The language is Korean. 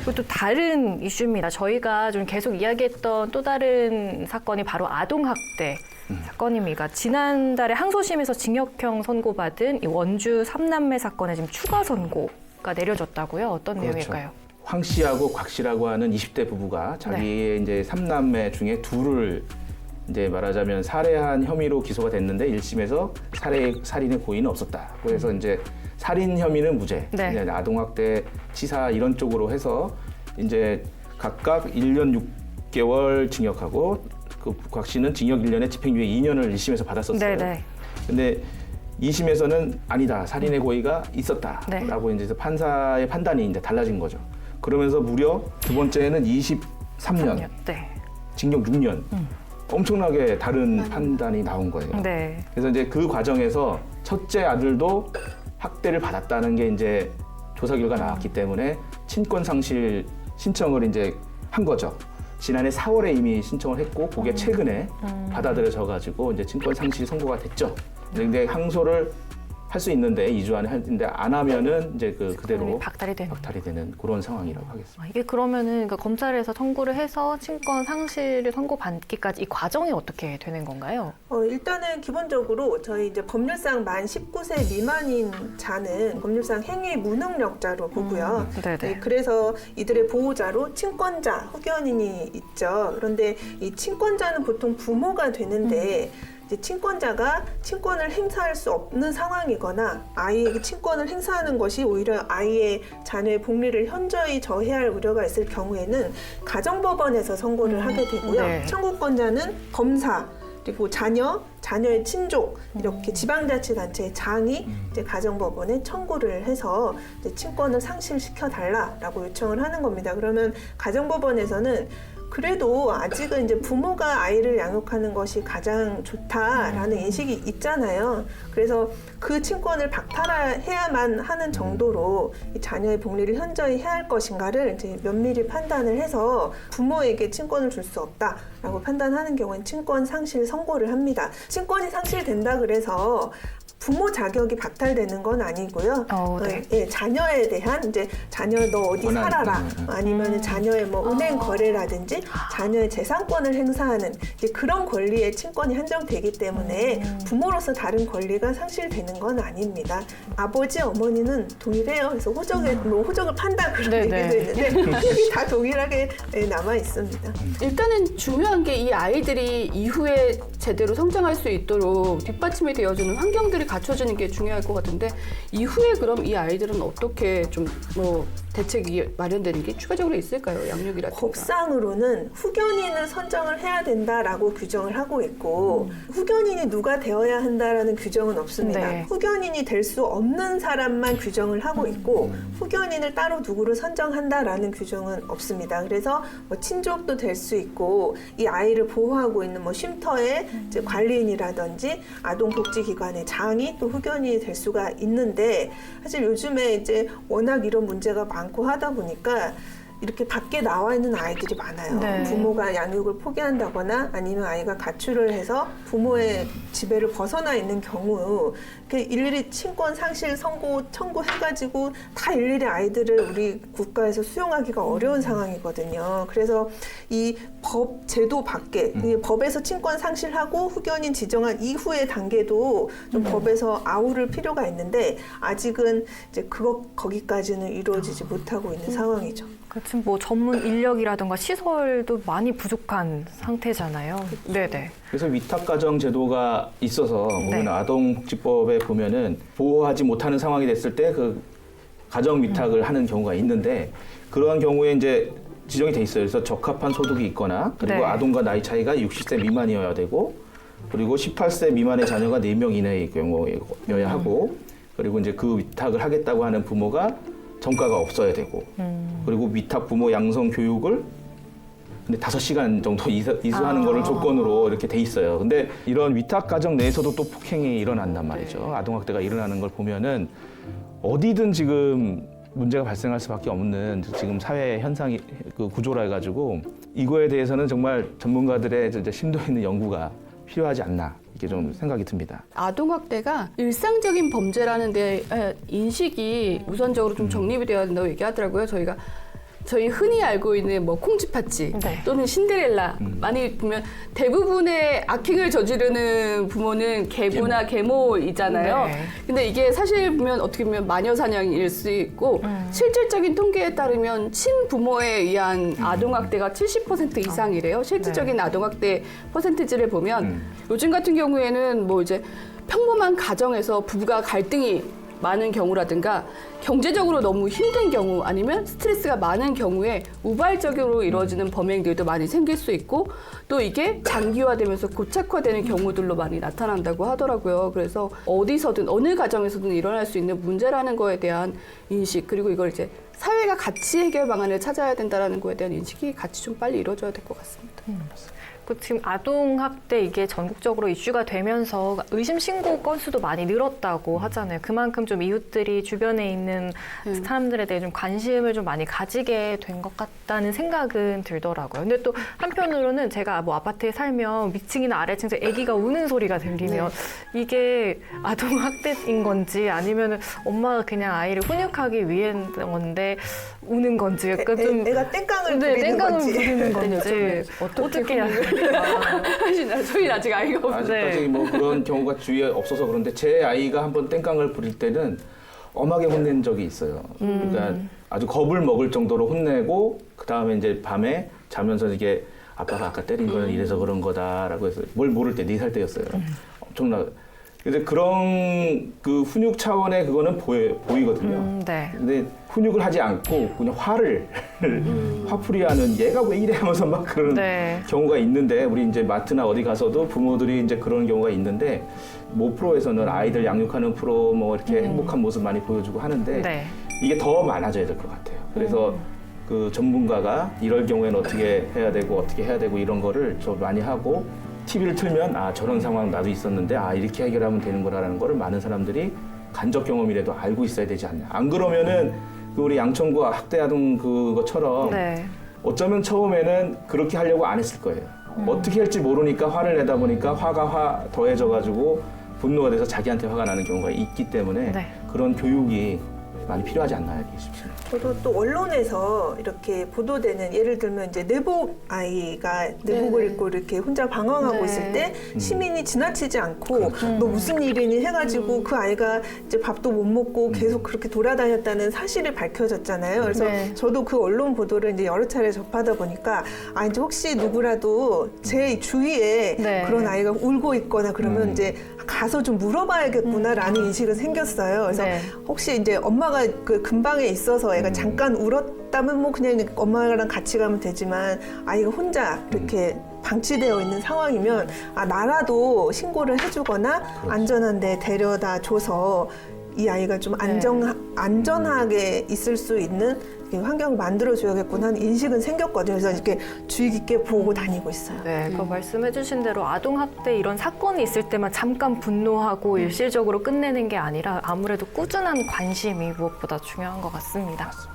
그리고 또 다른 이슈입니다. 저희가 좀 계속 이야기했던 또 다른 사건이 바로 아동학대 사건입니다. 지난달에 항소심에서 징역형 선고받은 이 원주 3남매 사건에 지금 추가 선고가 내려졌다고요? 어떤 그렇죠. 내용일까요? 황 씨하고 곽 씨라고 하는 20대 부부가 자기의 이제 3남매 중에 둘을 이제 말하자면 살해한 혐의로 기소가 됐는데 1심에서 살인의 고의는 없었다. 그래서 이제 살인 혐의는 무죄, 네. 이제 아동학대, 치사 이런 쪽으로 해서 이제 각각 1년 6개월 징역하고 그 곽 씨는 징역 1년에 집행유예 2년을 1심에서 받았었어요. 네네. 근데 2심에서는 아니다, 살인의 고의가 있었다라고 이제 판사의 판단이 이제 달라진 거죠. 그러면서 무려 두 번째는 23년, 네. 징역 6년. 엄청나게 다른 판단이 나온 거예요. 네. 그래서 이제 그 과정에서 첫째 아들도 학대를 받았다는 게 이제 조사 결과 나왔기 때문에 친권 상실 신청을 이제 한 거죠. 지난해 4월에 이미 신청을 했고 그게 최근에 받아들여져 가지고 이제 친권 상실 선고가 됐죠. 근데 항소를 할 수 있는데 2주 안에 하는데 안 하면은 이제 그대로 박탈이 되는 그런 상황이라고 하겠습니다. 이게 그러면은 그러니까 검찰에서 청구를 해서 친권 상실을 선고받기까지 이 과정이 어떻게 되는 건가요? 일단은 기본적으로 저희 이제 법률상 만 19세 미만인 자는 법률상 행위 무능력자로 보고요. 네네. 네, 그래서 이들의 보호자로 친권자, 후견인이 있죠. 그런데 이 친권자는 보통 부모가 되는데 이제 친권자가 친권을 행사할 수 없는 상황이거나 아이에게 친권을 행사하는 것이 오히려 아이의 자녀의 복리를 현저히 저해할 우려가 있을 경우에는 가정법원에서 선고를 하게 되고요. 네. 청구권자는 검사 그리고 자녀의 친족 이렇게 지방자치단체의 장이 이제 가정법원에 청구를 해서 이제 친권을 상실시켜 달라라고 요청을 하는 겁니다. 그러면 가정법원에서는 그래도 아직은 이제 부모가 아이를 양육하는 것이 가장 좋다라는 인식이 있잖아요. 그래서 그 친권을 박탈해야만 하는 정도로 이 자녀의 복리를 현저히 해야 할 것인가를 이제 면밀히 판단을 해서 부모에게 친권을 줄 수 없다라고 판단하는 경우엔 친권 상실 선고를 합니다. 친권이 상실된다 그래서 부모 자격이 박탈되는 건 아니고요. 네. 예, 자녀에 대한 이제 자녀 너 어디 살아라 아니면 자녀의 뭐 은행 거래라든지 자녀의 재산권을 행사하는 이제 그런 권리에 친권이 한정되기 때문에 부모로서 다른 권리가 상실되는 건 아닙니다. 아버지 어머니는 동일해요. 그래서 호적을 판다 그런 네네. 얘기도 있는데 여기 다 동일하게 남아 있습니다. 일단은 중요한 게 이 아이들이 이후에 제대로 성장할 수 있도록 뒷받침이 되어주는 환경들이 갖춰지는 게 중요할 것 같은데 이후에 그럼 이 아이들은 어떻게 좀 뭐 대책이 마련되는 게 추가적으로 있을까요? 양육이라든가. 법상으로는 후견인을 선정을 해야 된다라고 규정을 하고 있고 후견인이 누가 되어야 한다라는 규정은 없습니다. 네. 후견인이 될 수 없는 사람만 규정을 하고 있고 후견인을 따로 누구를 선정한다라는 규정은 없습니다. 그래서 뭐 친족도 될 수 있고 이 아이를 보호하고 있는 뭐 쉼터의 이제 관리인이라든지 아동복지기관의 장이 또 후견인이 될 수가 있는데 사실 요즘에 이제 워낙 이런 문제가 많고 하다 보니까 이렇게 밖에 나와 있는 아이들이 많아요. 네. 부모가 양육을 포기한다거나 아니면 아이가 가출을 해서 부모의 지배를 벗어나 있는 경우 일일이 친권 상실 선고 청구해가지고 다 일일이 아이들을 우리 국가에서 수용하기가 어려운 상황이거든요. 그래서 이 법 제도 밖에 이 법에서 친권 상실하고 후견인 지정한 이후의 단계도 좀 법에서 아우를 필요가 있는데 아직은 이제 거기까지는 이루어지지 못하고 있는 상황이죠. 지금 뭐 전문 인력이라든가 시설도 많이 부족한 상태잖아요. 네네. 그래서 위탁가정 제도가 있어서 보면 네. 아동복지법에 보면은 보호하지 못하는 상황이 됐을 때 그 가정 위탁을 하는 경우가 있는데 그러한 경우에 이제 지정이 돼 있어요. 그래서 적합한 소득이 있거나 그리고 네. 아동과 나이 차이가 60세 미만이어야 되고 그리고 18세 미만의 자녀가 4명 이내의 경우여야 하고 그리고 이제 그 위탁을 하겠다고 하는 부모가 전과가 없어야 되고 그리고 위탁 부모 양성 교육을 근데 5시간 정도 이수하는 거를 조건으로 이렇게 돼 있어요. 근데 이런 위탁 가정 내에서도 또 폭행이 일어난단 말이죠. 아동학대가 일어나는 걸 보면은 어디든 지금 문제가 발생할 수밖에 없는 지금 사회 현상이 그 구조라 해가지고 이거에 대해서는 정말 전문가들의 진짜 심도 있는 연구가 필요하지 않나 이렇게 좀 생각이 듭니다. 아동학대가 일상적인 범죄라는 데 인식이 우선적으로 좀 정립이 되어야 된다고 얘기하더라고요. 저희가 저희 흔히 알고 있는 뭐 콩쥐팥쥐 네. 또는 신데렐라 많이 보면 대부분의 악행을 저지르는 부모는 계부나 계모이잖아요. 네. 근데 이게 사실 보면 어떻게 보면 마녀사냥일 수 있고 실질적인 통계에 따르면 친부모에 의한 아동학대가 70% 이상이래요. 실질적인 아동학대 퍼센티지를 보면 요즘 같은 경우에는 뭐 이제 평범한 가정에서 부부가 갈등이 많은 경우라든가 경제적으로 너무 힘든 경우 아니면 스트레스가 많은 경우에 우발적으로 이루어지는 범행들도 많이 생길 수 있고 또 이게 장기화되면서 고착화되는 경우들로 많이 나타난다고 하더라고요. 그래서 어디서든 어느 가정에서든 일어날 수 있는 문제라는 거에 대한 인식 그리고 이걸 이제 사회가 같이 해결 방안을 찾아야 된다는 거에 대한 인식이 같이 좀 빨리 이루어져야 될 것 같습니다. 지금 아동학대 이게 전국적으로 이슈가 되면서 의심 신고 건수도 많이 늘었다고 하잖아요. 그만큼 좀 이웃들이 주변에 있는 사람들에 대해 좀 관심을 좀 많이 가지게 된 것 같다는 생각은 들더라고요. 근데 또 한편으로는 제가 뭐 아파트에 살면 위층이나 아래층에서 아기가 우는 소리가 들리면 이게 아동학대인 건지 아니면 엄마가 그냥 아이를 훈육하기 위한 건데 우는 건지 약간 좀 애가 땡깡을 네, 부리는 땡깡을 건지. 부리는 건지 어떻게 해야 사실 저희는 아직 아이가 없는데 아직까지 뭐 그런 경우가 주위에 없어서 그런데 제 아이가 한번 땡깡을 부릴 때는 엄하게 혼낸 적이 있어요. 그러니까 아주 겁을 먹을 정도로 혼내고 그 다음에 이제 밤에 자면서 이게 아빠가 아까 때린 거는 이래서 그런 거다라고 해서 뭘 모를 때 4살 때였어요. 엄청나. 근데 그런 그 훈육 차원의 그거는 보이거든요. 네. 근데 훈육을 하지 않고 그냥 화를 화풀이하는 얘가 왜 이래 하면서 막 그런 네. 경우가 있는데 우리 이제 마트나 어디 가서도 부모들이 이제 그런 경우가 있는데 모 프로에서는 아이들 양육하는 프로 뭐 이렇게 행복한 모습 많이 보여주고 하는데 네. 이게 더 많아져야 될 것 같아요. 그래서 그 전문가가 이럴 경우에는 어떻게 해야 되고 어떻게 해야 되고 이런 거를 좀 많이 하고 TV를 틀면 아 저런 상황 나도 있었는데 아 이렇게 해결하면 되는 거라는 거를 많은 사람들이 간접 경험이라도 알고 있어야 되지 않냐. 안 그러면은 그 우리 양천구 학대아동 그것처럼 네. 어쩌면 처음에는 그렇게 하려고 안 했을 거예요. 어떻게 할지 모르니까 화를 내다 보니까 화가 더해져가지고 분노가 돼서 자기한테 화가 나는 경우가 있기 때문에 네. 그런 교육이 많이 필요하지 않나 싶습니다. 저도 또 언론에서 이렇게 보도되는 예를 들면 이제 내복 아이가 내복을 네네. 입고 이렇게 혼자 방황하고 네. 있을 때 시민이 지나치지 않고 너 무슨 일이니 해가지고 그 아이가 이제 밥도 못 먹고 계속 그렇게 돌아다녔다는 사실이 밝혀졌잖아요. 그래서 네. 저도 그 언론 보도를 이제 여러 차례 접하다 보니까 아 이제 혹시 누구라도 제 주위에 네. 그런 아이가 울고 있거나 그러면 이제 가서 좀 물어봐야겠구나라는 인식은 생겼어요. 그래서 네. 혹시 이제 엄마가 그 근방에 있어서 애가 잠깐 울었다면 뭐 그냥 엄마랑 같이 가면 되지만 아이가 혼자 이렇게 방치되어 있는 상황이면 아 나라도 신고를 해주거나 안전한 데 데려다 줘서 이 아이가 좀 안전하게 있을 수 있는 환경을 만들어줘야겠구나 하는 인식은 생겼거든요. 그래서 이렇게 주의 깊게 보고 다니고 있어요. 네, 그 말씀해주신 대로 아동학대 이런 사건이 있을 때만 잠깐 분노하고 일시적으로 끝내는 게 아니라 아무래도 꾸준한 관심이 무엇보다 중요한 것 같습니다.